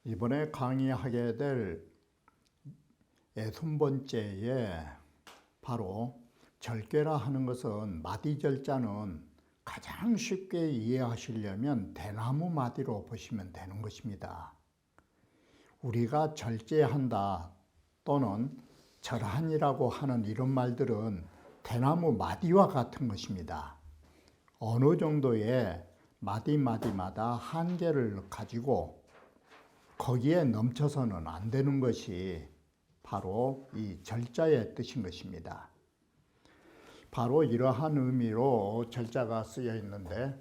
이번에 강의하게 될 60번째에 바로 절개라 하는 것은 마디절자는 가장 쉽게 이해하시려면 대나무 마디로 보시면 되는 것입니다. 우리가 절제한다 또는 절한이라고 하는 이런 말들은 대나무 마디와 같은 것입니다. 어느 정도의 마디마디마다 한계를 가지고 거기에 넘쳐서는 안 되는 것이 바로 이 절자의 뜻인 것입니다. 바로 이러한 의미로 절자가 쓰여 있는데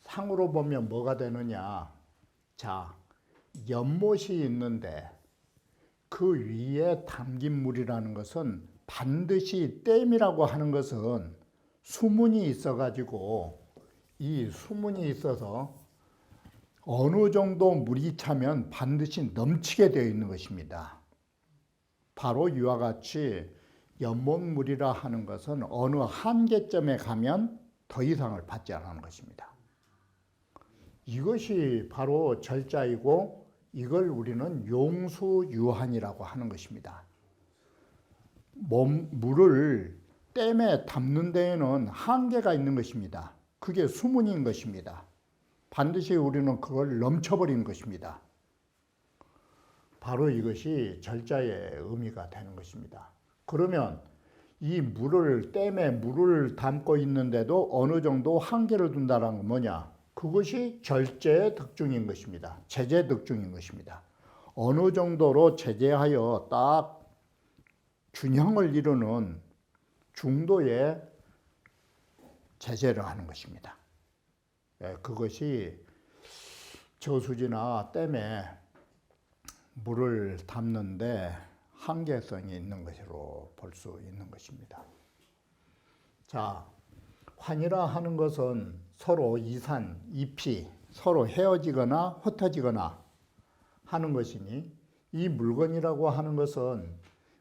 상으로 보면 뭐가 되느냐? 자, 연못이 있는데 그 위에 담긴 물이라는 것은 반드시 댐이라고 하는 것은 수문이 있어가지고 이 수문이 있어서 어느 정도 물이 차면 반드시 넘치게 되어 있는 것입니다. 바로 이와 같이 연못물이라 하는 것은 어느 한계점에 가면 더 이상을 받지 않는 것입니다. 이것이 바로 절자이고 이걸 우리는 용수유한이라고 하는 것입니다. 물을 댐에 담는 데에는 한계가 있는 것입니다. 그게 수문인 것입니다. 반드시 우리는 그걸 넘쳐버리는 것입니다. 바로 이것이 절자의 의미가 되는 것입니다. 그러면 이 물을 댐에 물을 담고 있는데도 어느 정도 한계를 둔다는 건 뭐냐? 그것이 절제의 특징인 것입니다. 제재 특징인 것입니다. 어느 정도로 제재하여 딱 균형을 이루는 중도의 제재를 하는 것입니다. 그것이 저수지나 댐에 물을 담는데 한계성이 있는 것으로 볼 수 있는 것입니다. 자, 환이라 하는 것은 서로 이산, 이피, 서로 헤어지거나 흩어지거나 하는 것이니 이 물건이라고 하는 것은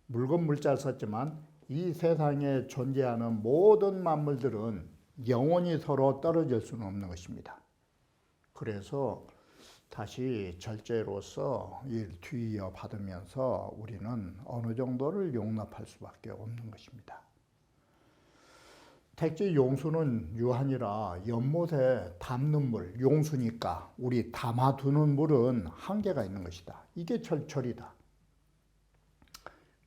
물건 물자를 썼지만 이 세상에 존재하는 모든 만물들은 영원히 서로 떨어질 수는 없는 것입니다. 그래서 다시 절제로서 뒤이어 받으면서 우리는 어느 정도를 용납할 수밖에 없는 것입니다. 택지 용수는 유한이라 연못에 담는 물, 용수니까 우리 담아두는 물은 한계가 있는 것이다. 이게 절이다.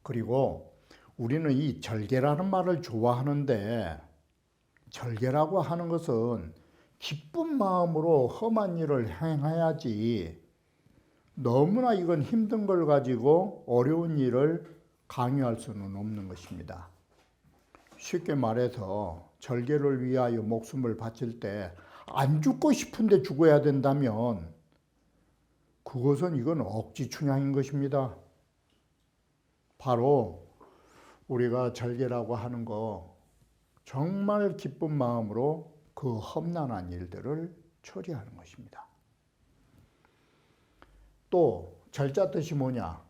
그리고 우리는 이 절개라는 말을 좋아하는데 절개라고 하는 것은 기쁜 마음으로 험한 일을 행해야지 너무나 이건 힘든 걸 가지고 어려운 일을 강요할 수는 없는 것입니다. 쉽게 말해서 절개를 위하여 목숨을 바칠 때 안 죽고 싶은데 죽어야 된다면 그것은 이건 억지 춘향인 것입니다. 바로 우리가 절개라고 하는 거 정말 기쁜 마음으로 그 험난한 일들을 처리하는 것입니다. 또 절자 뜻이 뭐냐?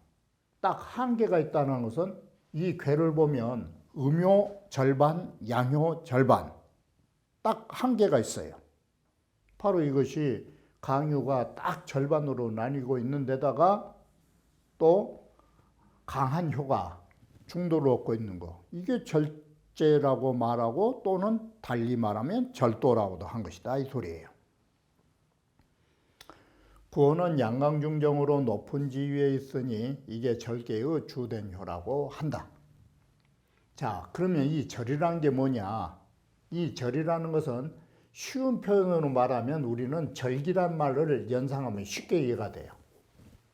딱 한계가 있다는 것은 이 괴를 보면 음요 절반, 양요 절반 딱 한계가 있어요. 바로 이것이 강유가 딱 절반으로 나뉘고 있는 데다가 또 강한 효가 중도를 얻고 있는 거. 이게 절제라고 말하고 또는 달리 말하면 절도라고도 한 것이다 이 소리예요. 구원은 양강중정으로 높은 지위에 있으니 이게 절개의 주된 효라고 한다. 자, 그러면 이 절이라는 게 뭐냐? 이 절이라는 것은 쉬운 표현으로 말하면 우리는 절기란 말을 연상하면 쉽게 이해가 돼요.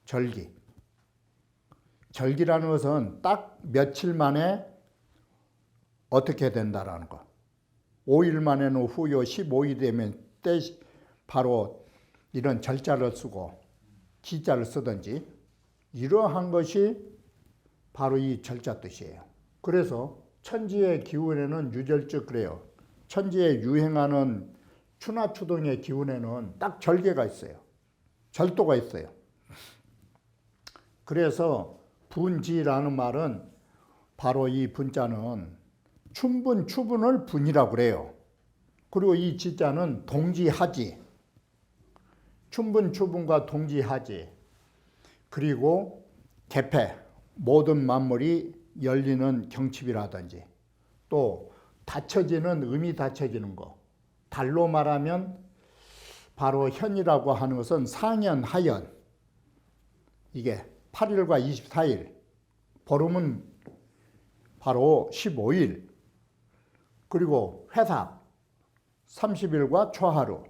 절기. 절기라는 것은 딱 며칠 만에 어떻게 된다라는 거. 5일 만에는 후요 15일 되면 때 바로 이런 절자를 쓰고 기자를 쓰든지 이러한 것이 바로 이 절자 뜻이에요. 그래서 천지의 기운에는 유절즉 그래요. 천지에 유행하는 추나추동의 기운에는 딱 절개가 있어요. 절도가 있어요. 그래서 분지라는 말은 바로 이 분자는 춘분, 추분을 분이라고 그래요. 그리고 이 지자는 동지하지. 춘분, 추분과 동지하지. 그리고 개폐, 모든 만물이 열리는 경칩이라든지 또 닫혀지는, 음이 닫혀지는 거. 달로 말하면 바로 현이라고 하는 것은 상현, 하현. 이게 8일과 24일. 보름은 바로 15일. 그리고 회삭 30일과 초하루.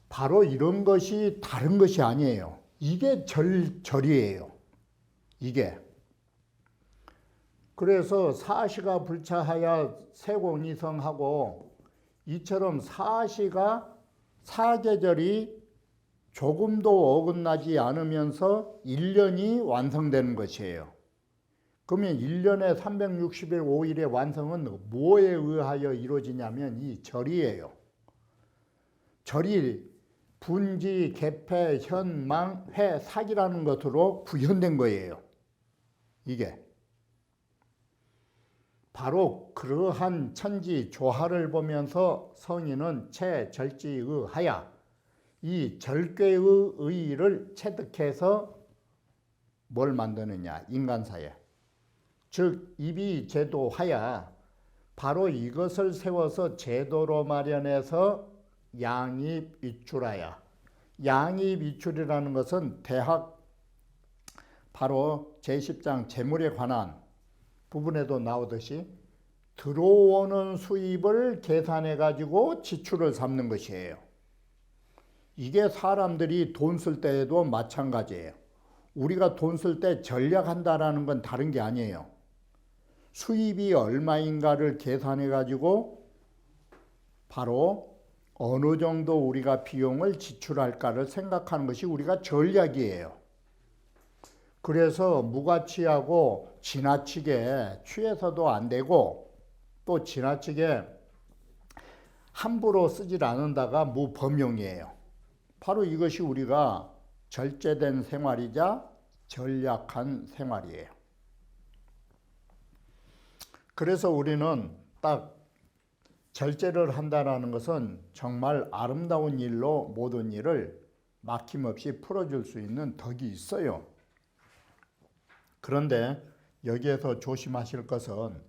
바로 이런 것이 다른 것이 아니에요. 이게 절이에요. 이게. 그래서 사시가 불차하여 세공이성하고 이처럼 사시가 사계절이 조금도 어긋나지 않으면서 1년이 완성되는 것이에요. 그러면 1년에 360일 5일의 완성은 뭐에 의하여 이루어지냐면 이 절이에요. 절이 분지, 개폐, 현, 망, 회, sak이라는 것으로 구현된 거예요. 이게. 바로 그러한 천지 조화를 보면서 성인은 체절지의하야 이 절개의 의의를 체득해서 뭘 만드느냐, 인간사에. 즉 입이제도하야 바로 이것을 세워서 제도로 마련해서 양입이출하야. 양입이출이라는 것은 대학 바로 제10장 재물에 관한 부분에도 나오듯이 들어오는 수입을 계산해 가지고 지출을 삼는 것이에요. 이게 사람들이 돈 쓸 때에도 마찬가지예요. 우리가 돈 쓸 때 전략한다라는 건 다른 게 아니에요. 수입이 얼마인가를 계산해 가지고 바로 어느 정도 우리가 비용을 지출할까를 생각하는 것이 우리가 전략이에요. 그래서 무가치하고 지나치게 취해서도 안 되고 또 지나치게 함부로 쓰질 않는다가 무범용이에요. 바로 이것이 우리가 절제된 생활이자 전략한 생활이에요. 그래서 우리는 딱 절제를 한다는 것은 정말 아름다운 일로 모든 일을 막힘없이 풀어줄 수 있는 덕이 있어요. 그런데 여기에서 조심하실 것은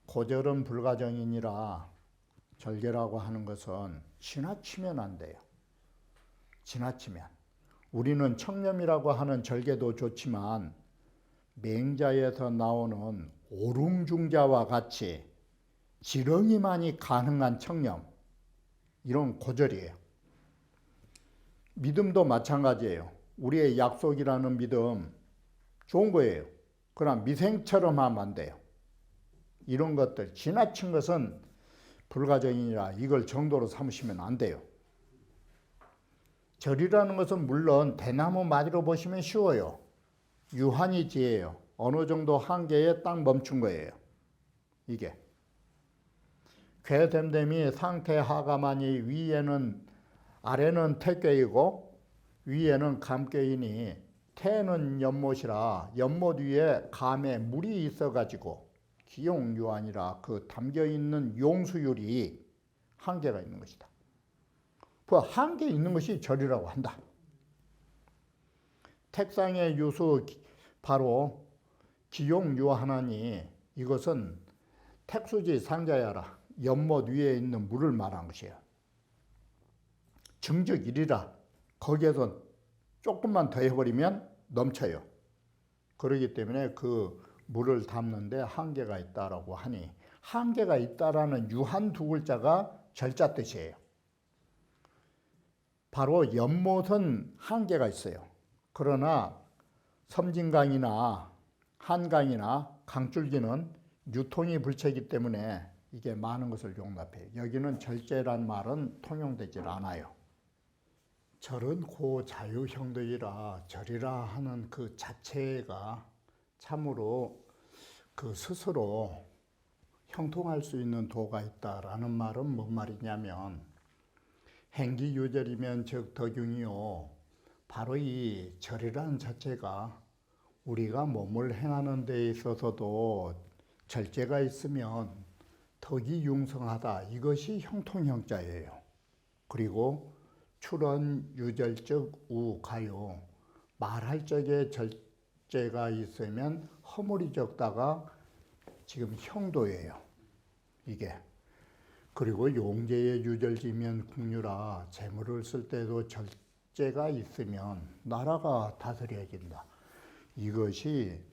고절은 불가정이니라 절개라고 하는 것은 지나치면 안 돼요. 지나치면. 우리는 청렴이라고 하는 절개도 좋지만 맹자에서 나오는 오룽중자와 같이 지렁이만이 가능한 청렴, 이런 고절이에요. 믿음도 마찬가지예요. 우리의 약속이라는 믿음 좋은 거예요. 그러나 미생처럼 하면 안 돼요. 이런 것들 지나친 것은 불가정이니라 이걸 정도로 삼으시면 안 돼요. 절이라는 것은 물론 대나무 맞이로 보시면 쉬워요. 유한이 지혜예요. 어느 정도 한계에 딱 멈춘 거예요. 이게. 괴됨됨이 상태 하가마니 위에는 아래는 태괴이고 위에는 감괴이니 태는 연못이라 연못 위에 감에 물이 있어가지고 기용유한이라 그 담겨있는 용수율이 한계가 있는 것이다. 그 한계 있는 것이 절이라고 한다. 택상의 유수 바로 기용유하나니 이것은 택수지 상자야라 연못 위에 있는 물을 말한 것이에요. 증적일이라 거기에서 조금만 더 해버리면 넘쳐요. 그렇기 때문에 그 물을 담는데 한계가 있다라고 하니 한계가 있다라는 유한 두 글자가 절자 뜻이에요. 바로 연못은 한계가 있어요. 그러나 섬진강이나 한강이나 강줄기는 유통이 불체이기 때문에 이게 많은 것을 용납해요. 여기는 절제란 말은 통용되질 않아요. 절은 고자유형도이라 절이라 하는 그 자체가 참으로 그 스스로 형통할 수 있는 도가 있다라는 말은 뭔 말이냐면 행기유절이면 즉 덕용이요. 바로 이 절이라는 자체가 우리가 몸을 행하는 데 있어서도 절제가 있으면 덕이 융성하다. 이것이 형통형자예요. 그리고 출언 유절적 우가요. 말할 적에 절제가 있으면 허물이 적다가 지금 형도예요. 이게. 그리고 용제의 유절지면 국유라. 재물을 쓸 때도 절제가 있으면 나라가 다스려진다. 이것이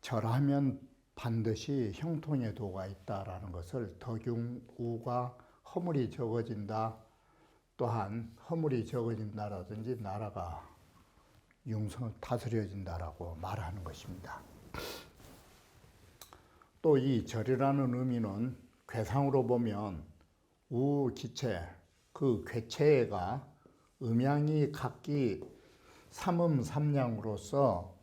절하면 반드시 형통의 도가 있다라는 것을 덕용우가 허물이 적어진다. 또한 허물이 적어진다라든지 나라가 융성 다스려진다라고 말하는 것입니다. 또 이 절이라는 의미는 괴상으로 보면 우기체, 그 괴체가 음양이 각기 삼음삼량으로서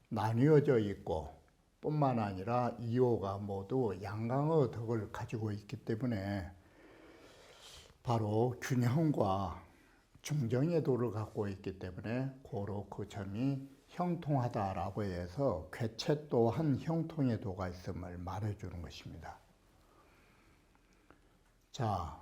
나뉘어져 있고 뿐만 아니라 이호가 모두 양강의 덕을 가지고 있기 때문에 바로 균형과 중정의 도를 갖고 있기 때문에 고로 그 점이 형통하다라고 해서 괴체 또한 형통의 도가 있음을 말해주는 것입니다. 자,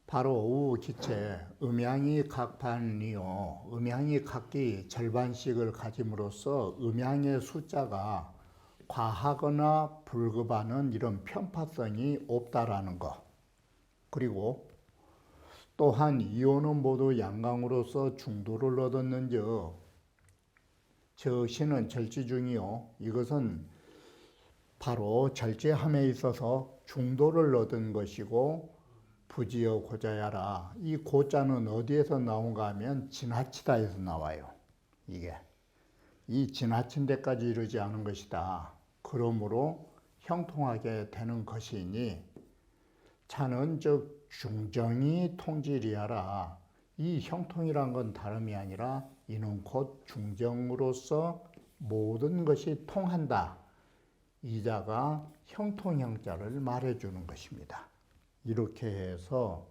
바로 우기체, 음양이 각반이요. 음양이 각기 절반씩을 가짐으로써 음양의 숫자가 과하거나 불급하는 이런 편파성이 없다라는 것. 그리고 또한 이호는 모두 양강으로서 중도를 얻었는즉 저 시는 절지 중이요. 이것은 바로 절제함에 있어서 중도를 얻은 것이고 부지어 고자야라. 이 고자는 어디에서 나온가 하면 지나치다에서 나와요. 이게 이 지나친 데까지 이르지 않은 것이다. 그러므로 형통하게 되는 것이니 차는 즉 중정이 통질이하라. 이 형통이란 건 다름이 아니라 이는 곧 중정으로서 모든 것이 통한다. 이자가 형통형자를 말해주는 것입니다. 이렇게 해서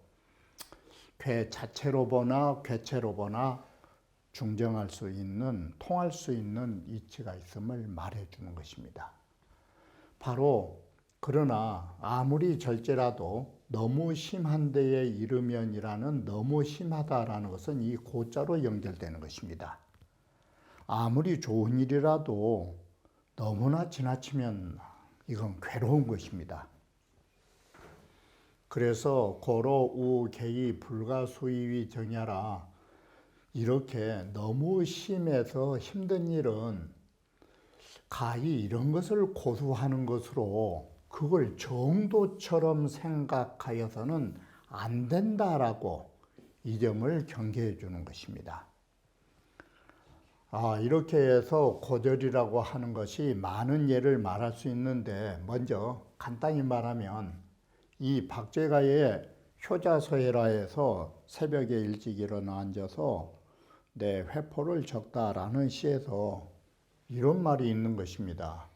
괴 자체로 보나 괴체로 보나 중정할 수 있는, 통할 수 있는 이치가 있음을 말해주는 것입니다. 바로 그러나 아무리 절제라도 너무 심한 데에 이르면이라는 너무 심하다라는 것은 이 고자로 연결되는 것입니다. 아무리 좋은 일이라도 너무나 지나치면 이건 괴로운 것입니다. 그래서 고로 우개이 불가수위위 정야라. 이렇게 너무 심해서 힘든 일은 가히 이런 것을 고수하는 것으로 그걸 정도처럼 생각하여서는 안 된다라고 이 점을 경계해 주는 것입니다. 이렇게 해서 고절이라고 하는 것이 많은 예를 말할 수 있는데 먼저 간단히 말하면 이 박제가의 효자서해라에서 새벽에 일찍 일어나 앉아서 내 회포를 적다라는 시에서 이런 말이 있는 것입니다.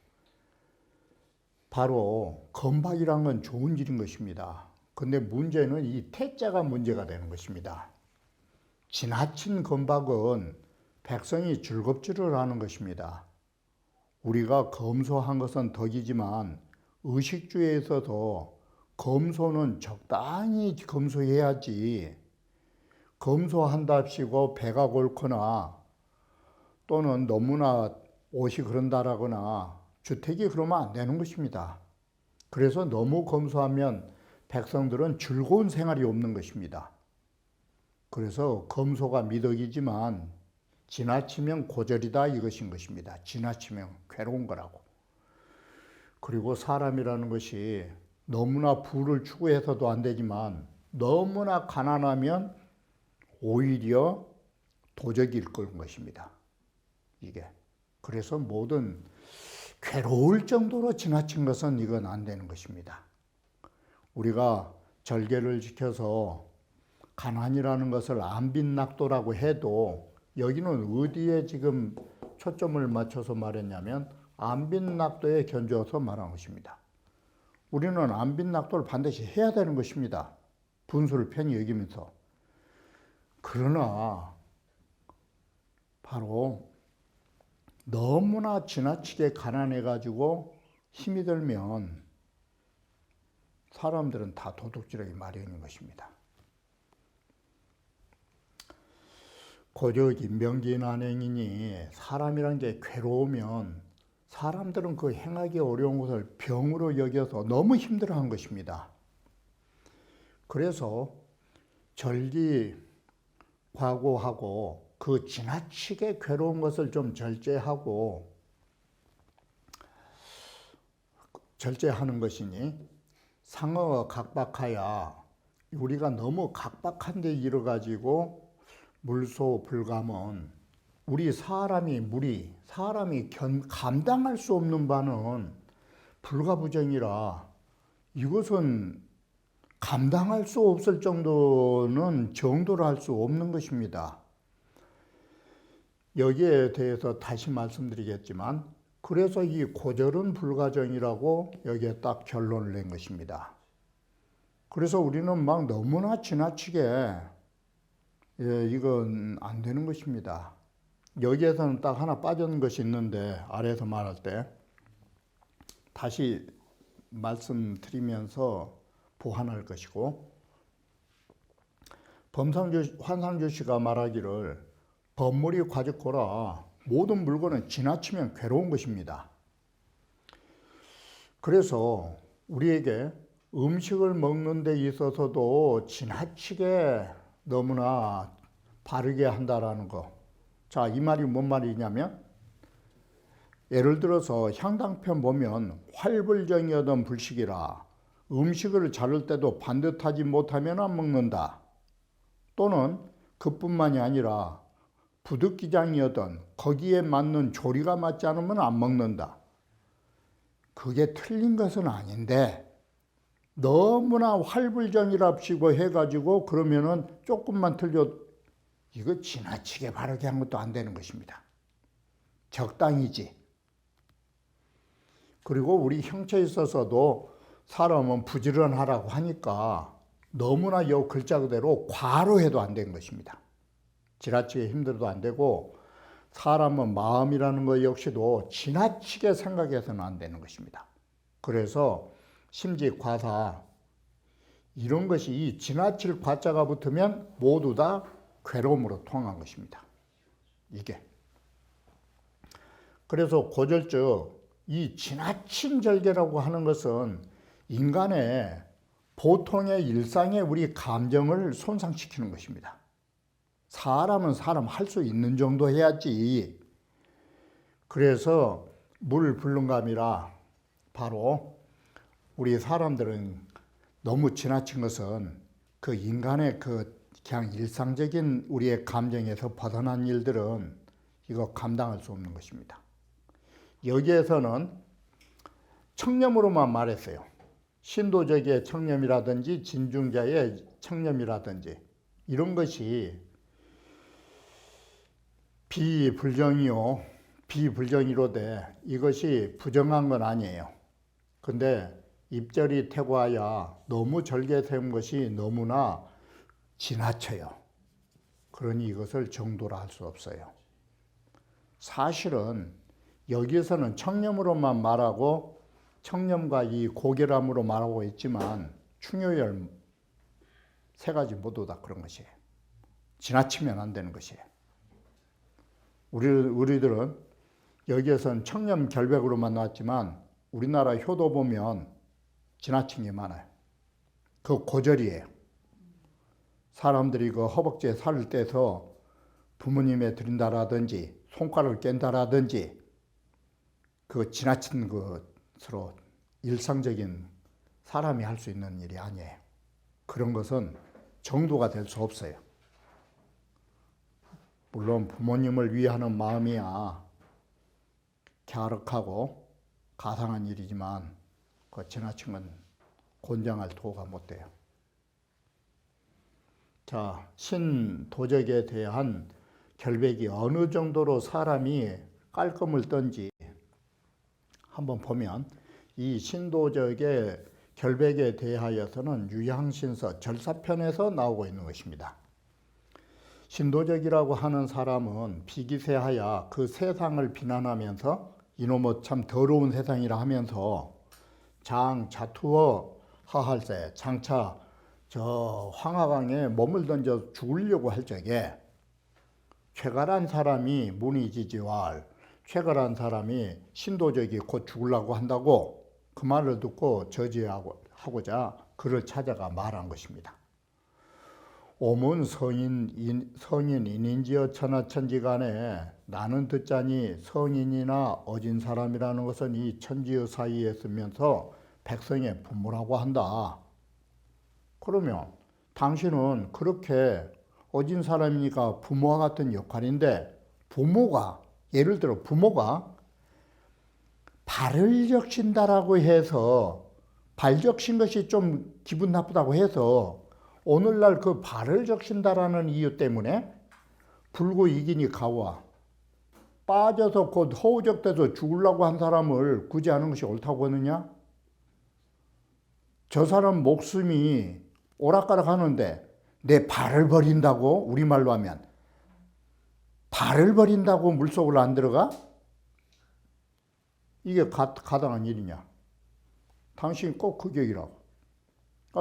바로 건박이란 건 좋은 일인 것입니다. 근데 문제는 이 태자가 문제가 되는 것입니다. 지나친 건박은 백성이 즐겁지를 않은 것입니다. 우리가 검소한 것은 덕이지만 의식주에 있어서 검소는 적당히 검소해야지 검소한답시고 배가 골거나 또는 너무나 옷이 그런다라거나 주택이 그러면 안 되는 것입니다. 그래서 너무 검소하면 백성들은 즐거운 생활이 없는 것입니다. 그래서 검소가 미덕이지만 지나치면 고절이다 이것인 것입니다. 지나치면 괴로운 거라고. 그리고 사람이라는 것이 너무나 부를 추구해서도 안 되지만 너무나 가난하면 오히려 도적일 그런 것입니다. 이게. 그래서 모든 괴로울 정도로 지나친 것은 이건 안 되는 것입니다. 우리가 절개를 지켜서 가난이라는 것을 안빈낙도라고 해도 여기는 어디에 지금 초점을 맞춰서 말했냐면 안빈낙도에 견주어서 말한 것입니다. 우리는 안빈낙도를 반드시 해야 되는 것입니다. 분수를 편히 여기면서. 그러나 바로 너무나 지나치게 가난해가지고 힘이 들면 사람들은 다 도둑질하기 마련인 것입니다. 고저기 명기난행이니 사람이란 게 괴로우면 사람들은 그 행하기 어려운 것을 병으로 여겨서 너무 힘들어한 것입니다. 그래서 절기과고하고 그 지나치게 괴로운 것을 좀 절제하는 것이니 상어가 각박하야 우리가 너무 각박한 데 이르가지고 물소불감은 우리 사람이 감당할 수 없는 바는 불가부정이라 이것은 감당할 수 없을 정도는 정도를 할 수 없는 것입니다. 여기에 대해서 다시 말씀드리겠지만 그래서 이 고절은 불가정이라고 여기에 딱 결론을 낸 것입니다. 그래서 우리는 막 너무나 지나치게 이건 안 되는 것입니다. 여기에서는 딱 하나 빠진 것이 있는데 아래에서 말할 때 다시 말씀드리면서 보완할 것이고 환상주 씨가 말하기를 법물이 과적고라 모든 물건은 지나치면 괴로운 것입니다. 그래서 우리에게 음식을 먹는 데 있어서도 지나치게 너무나 바르게 한다라는 거. 자, 이 말이 뭔 말이냐면 예를 들어서 향당편 보면 활불정이어던 불식이라 음식을 자를 때도 반듯하지 못하면 안 먹는다. 또는 그뿐만이 아니라 부득기장이어던 거기에 맞는 조리가 맞지 않으면 안 먹는다. 그게 틀린 것은 아닌데 너무나 활불정이랍시고 해가지고 그러면은 조금만 틀려 이거 지나치게 바르게 한 것도 안 되는 것입니다. 적당히지. 그리고 우리 형체에 있어서도 사람은 부지런하라고 하니까 너무나 요 글자 그대로 과로해도 안 되는 것입니다. 지나치게 힘들어도 안 되고 사람은 마음이라는 것 역시도 지나치게 생각해서는 안 되는 것입니다. 그래서 심지 과사 이런 것이 이 지나칠 과자가 붙으면 모두 다 괴로움으로 통한 것입니다. 이게. 그래서 고절적 이 지나친 절개라고 하는 것은 인간의 보통의 일상의 우리 감정을 손상시키는 것입니다. 사람은 사람 할 수 있는 정도 해야지. 그래서 물불능감이라 바로 우리 사람들은 너무 지나친 것은 그 인간의 그냥 일상적인 우리의 감정에서 벗어난 일들은 이거 감당할 수 없는 것입니다. 여기에서는 청렴으로만 말했어요. 신도적의 청렴이라든지 진중자의 청렴이라든지 이런 것이 비불정이로되 이것이 부정한 건 아니에요. 근데 입절이 태고하야 너무 절개 세운 것이 너무나 지나쳐요. 그러니 이것을 정도라 할 수 없어요. 사실은 여기에서는 청렴으로만 말하고 청렴과 이 고결함으로 말하고 있지만 충효열 세 가지 모두 다 그런 것이에요. 지나치면 안 되는 것이에요. 우리들은 여기에서는 청렴 결백으로만 나왔지만 우리나라 효도 보면 지나친 게 많아요. 그 고절이에요. 사람들이 그 허벅지에 살을 떼서 부모님에 드린다라든지 손가락을 깬다라든지 그 지나친 것으로 일상적인 사람이 할 수 있는 일이 아니에요. 그런 것은 정도가 될 수 없어요. 물론 부모님을 위하는 마음이야 갸륵하고 가상한 일이지만 그 지나친 건 권장할 도가 못 돼요. 자, 신도적에 대한 결백이 어느 정도로 사람이 깔끔을 떤지 한번 보면 이 신도적의 결백에 대하여서는 유향신서 절사편에서 나오고 있는 것입니다. 신도적이라고 하는 사람은 비기세하여 그 세상을 비난하면서 이놈의 참 더러운 세상이라 하면서 장 자투어 하할세 장차 저 황하강에 몸을 던져 죽으려고 할 적에 쾌활한 사람이 문의지지왈 쾌활한 사람이 신도적이 곧 죽으려고 한다고 그 말을 듣고 저지하고자 그를 찾아가 말한 것입니다. 오문 성인인지여 천하천지간에 나는 듣자니 성인이나 어진 사람이라는 것은 이 천지의 사이에 있으면서 백성의 부모라고 한다. 그러면 당신은 그렇게 어진 사람이니까 부모와 같은 역할인데 부모가 예를 들어 부모가 발을 적신다라고 해서 발 적신 것이 좀 기분 나쁘다고 해서 오늘날 그 발을 적신다라는 이유 때문에 불고 이기니 가와 빠져서 곧 허우적대서 죽으려고 한 사람을 굳이 하는 것이 옳다고 하느냐? 저 사람 목숨이 오락가락 하는데 내 발을 버린다고? 우리말로 하면 발을 버린다고 물속으로 안 들어가? 이게 가당한 일이냐? 당신 꼭 그 격이라고.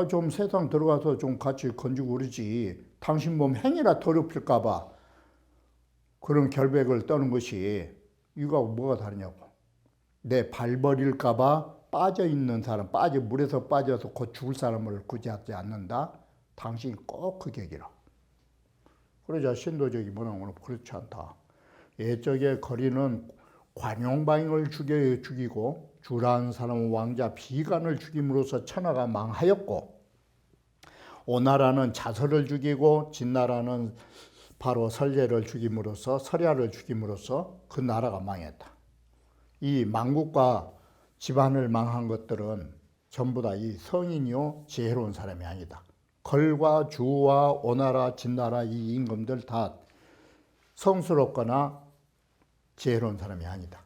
좀 세상 들어가서 좀 같이 건지고 그러지. 당신 몸 행이라 더럽힐까 봐 그런 결백을 떠는 것이 이거하고 뭐가 다르냐고. 내 발 버릴까 봐 빠져 있는 사람, 물에서 빠져서 곧 죽을 사람을 구제하지 않는다. 당신이 꼭 그 격이라. 그러자 신도적이 뭐라고 그렇지 않다. 예적의 거리는 관용방을 죽이고 주라는 사람은 왕자 비간을 죽임으로써 천하가 망하였고 오나라는 자설을 죽이고 진나라는 바로 설례를 죽임으로써 설야를 죽임으로써 그 나라가 망했다. 이 망국과 집안을 망한 것들은 전부 다 이 성인이요 지혜로운 사람이 아니다. 걸과 주와 오나라 진나라 이 임금들 다 성스럽거나 지혜로운 사람이 아니다.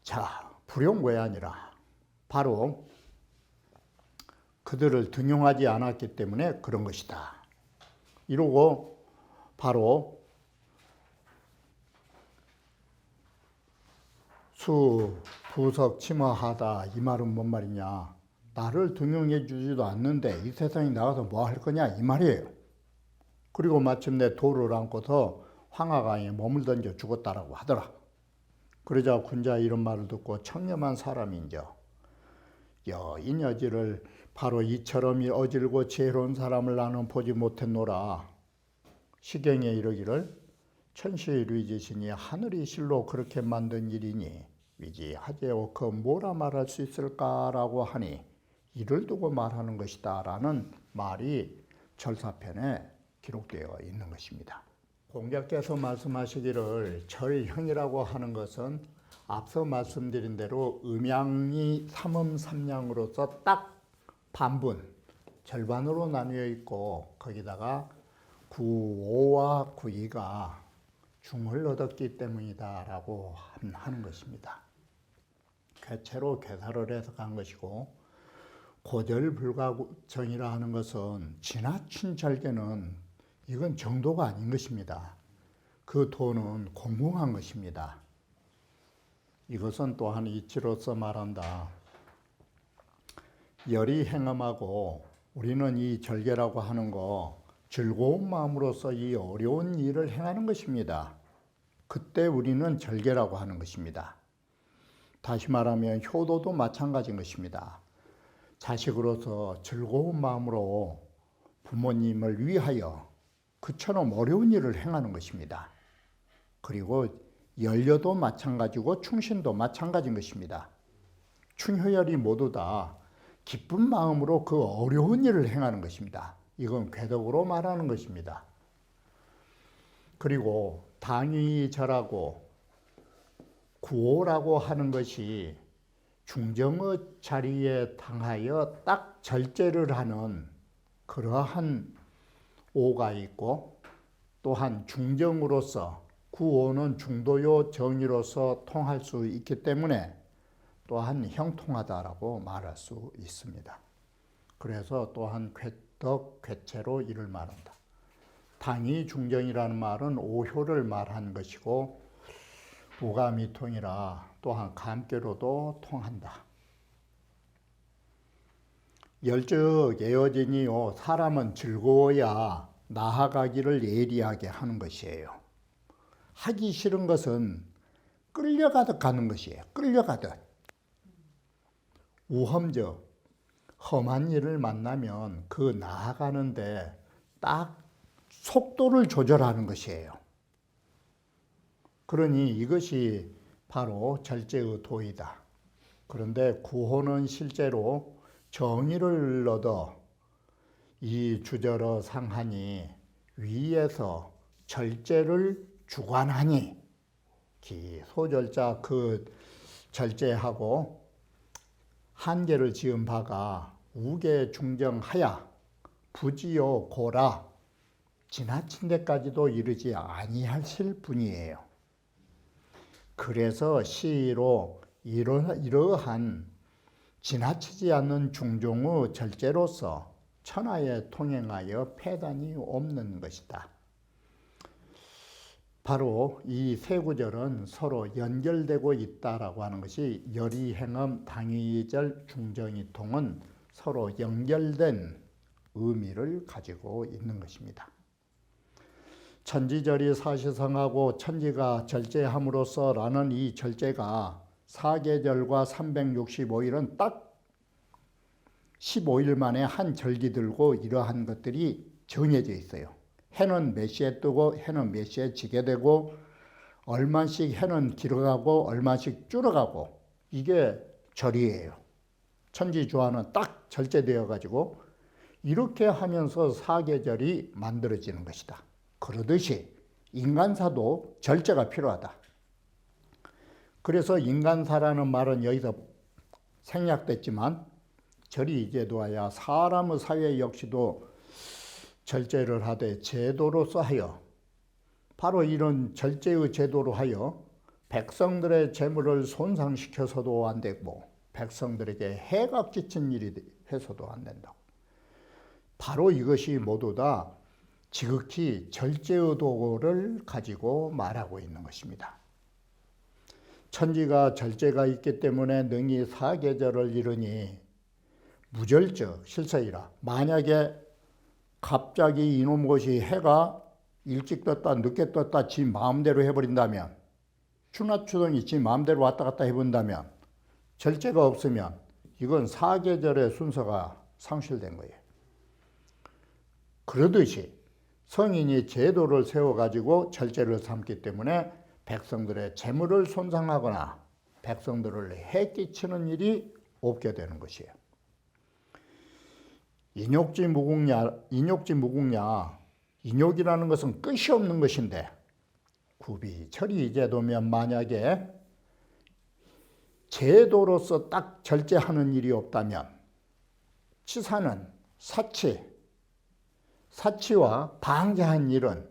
자, 불용고이 아니라 바로 그들을 등용하지 않았기 때문에 그런 것이다. 이러고 바로 부석 침하하다 이 말은 뭔 말이냐? 나를 등용해 주지도 않는데 이 세상에 나가서 뭐 할 거냐 이 말이에요. 그리고 마침내 돌을 안고서 황하강에 몸을 던져 죽었다라고 하더라. 그러자 군자 이런 말을 듣고 청렴한 사람인저 여인여지를 바로 이처럼 어질고 지혜로운 사람을 나는 보지 못했노라. 시경에 이르기를 천시의류지시니 하늘이 실로 그렇게 만든 일이니 위지하제오 그 뭐라 말할 수 있을까라고 하니 이를 두고 말하는 것이다 라는 말이 절사편에 기록되어 있는 것입니다. 공자께서 말씀하시기를 절형이라고 하는 것은 앞서 말씀드린 대로 음양이 삼음삼량으로서 딱 반분, 절반으로 나뉘어 있고 거기다가 구오와 구이가 중을 얻었기 때문이다라고 하는 것입니다. 괴체로 괴사를 해석한 것이고 고절불가정이라 하는 것은 지나친 절개는 이건 정도가 아닌 것입니다. 그 도는 공공한 것입니다. 이것은 또한 이치로서 말한다. 열이 행함하고 우리는 이 절개라고 하는 거 즐거운 마음으로서 이 어려운 일을 행하는 것입니다. 그때 우리는 절개라고 하는 것입니다. 다시 말하면 효도도 마찬가지인 것입니다. 자식으로서 즐거운 마음으로 부모님을 위하여 그처럼 어려운 일을 행하는 것입니다. 그리고 연려도 마찬가지고 충신도 마찬가지인 것입니다. 충효열이 모두 다 기쁜 마음으로 그 어려운 일을 행하는 것입니다. 이건 궤덕으로 말하는 것입니다. 그리고 당이 절하고 구호라고 하는 것이 중정의 자리에 당하여 딱 절제를 하는 그러한 오가 있고 또한 중정으로서 구호는 중도요 정의로서 통할 수 있기 때문에 또한 형통하다라고 말할 수 있습니다. 그래서 또한 쾌떡, 쾌채로 이를 말한다. 당이 중정이라는 말은 오효를 말하는 것이고 우가미통이라 또한 감개로도 통한다. 열즉 예어지니요 사람은 즐거워야 나아가기를 예리하게 하는 것이에요. 하기 싫은 것은 끌려가듯 가는 것이에요. 끌려가듯. 우험적 험한 일을 만나면 그 나아가는데 딱 속도를 조절하는 것이에요. 그러니 이것이 바로 절제의 도이다. 그런데 구호는 실제로 정의를 얻어 이 주저러 상하니 위에서 절제를 주관하니 소절자 그 절제하고 한계를 지은 바가 우계 중정하야 부지요 고라 지나친 데까지도 이르지 아니하실 분이에요. 그래서 시로 이러한 지나치지 않는 중종의 절제로서 천하에 통행하여 폐단이 없는 것이다. 바로 이 세 구절은 서로 연결되고 있다라고 하는 것이 열이행엄 당위절 중정이통은 서로 연결된 의미를 가지고 있는 것입니다. 천지절이 사시성하고 천지가 절제함으로써 라는 이 절제가 사계절과 365일은 딱 15일 만에 한 절기 들고 이러한 것들이 정해져 있어요. 해는 몇 시에 뜨고 해는 몇 시에 지게 되고 얼마씩 해는 길어가고 얼마씩 줄어가고 이게 절이에요. 천지주화는 딱 절제되어 가지고 이렇게 하면서 사계절이 만들어지는 것이다. 그러듯이 인간사도 절제가 필요하다. 그래서 인간사라는 말은 여기서 생략됐지만 절이 이제도하야 사람의 사회 역시도 절제를 하되 제도로서 하여 바로 이런 절제의 제도로 하여 백성들의 재물을 손상시켜서도 안 되고 백성들에게 해가 끼친 일이 해서도 안 된다고. 바로 이것이 모두 다 지극히 절제의 도를 가지고 말하고 있는 것입니다. 천지가 절제가 있기 때문에 능히 사계절을 이루니 무절적 실세이라. 만약에 갑자기 이놈 것이 해가 일찍 떴다 늦게 떴다 지 마음대로 해버린다면 추나추동이 지 마음대로 왔다 갔다 해본다면 절제가 없으면 이건 사계절의 순서가 상실된 거예요. 그러듯이 성인이 제도를 세워가지고 절제를 삼기 때문에 백성들의 재물을 손상하거나 백성들을 해끼치는 일이 없게 되는 것이에요. 인욕지 무궁야, 인욕이라는 것은 끝이 없는 것인데 구비철이 제도면 만약에 제도로서 딱 절제하는 일이 없다면 치사는 사치와 방자한 일은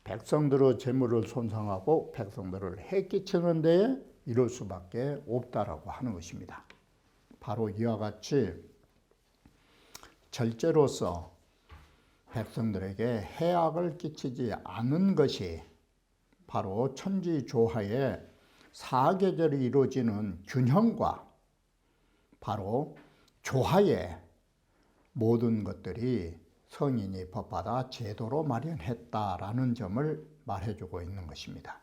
백성들의 재물을 손상하고 백성들을 해끼치는 데에 이럴 수밖에 없다라고 하는 것입니다. 바로 이와 같이 절제로서 백성들에게 해악을 끼치지 않는 것이 바로 천지조화의 사계절이 이루어지는 균형과 바로 조화의 모든 것들이 성인이 법받아 제도로 마련했다라는 점을 말해주고 있는 것입니다.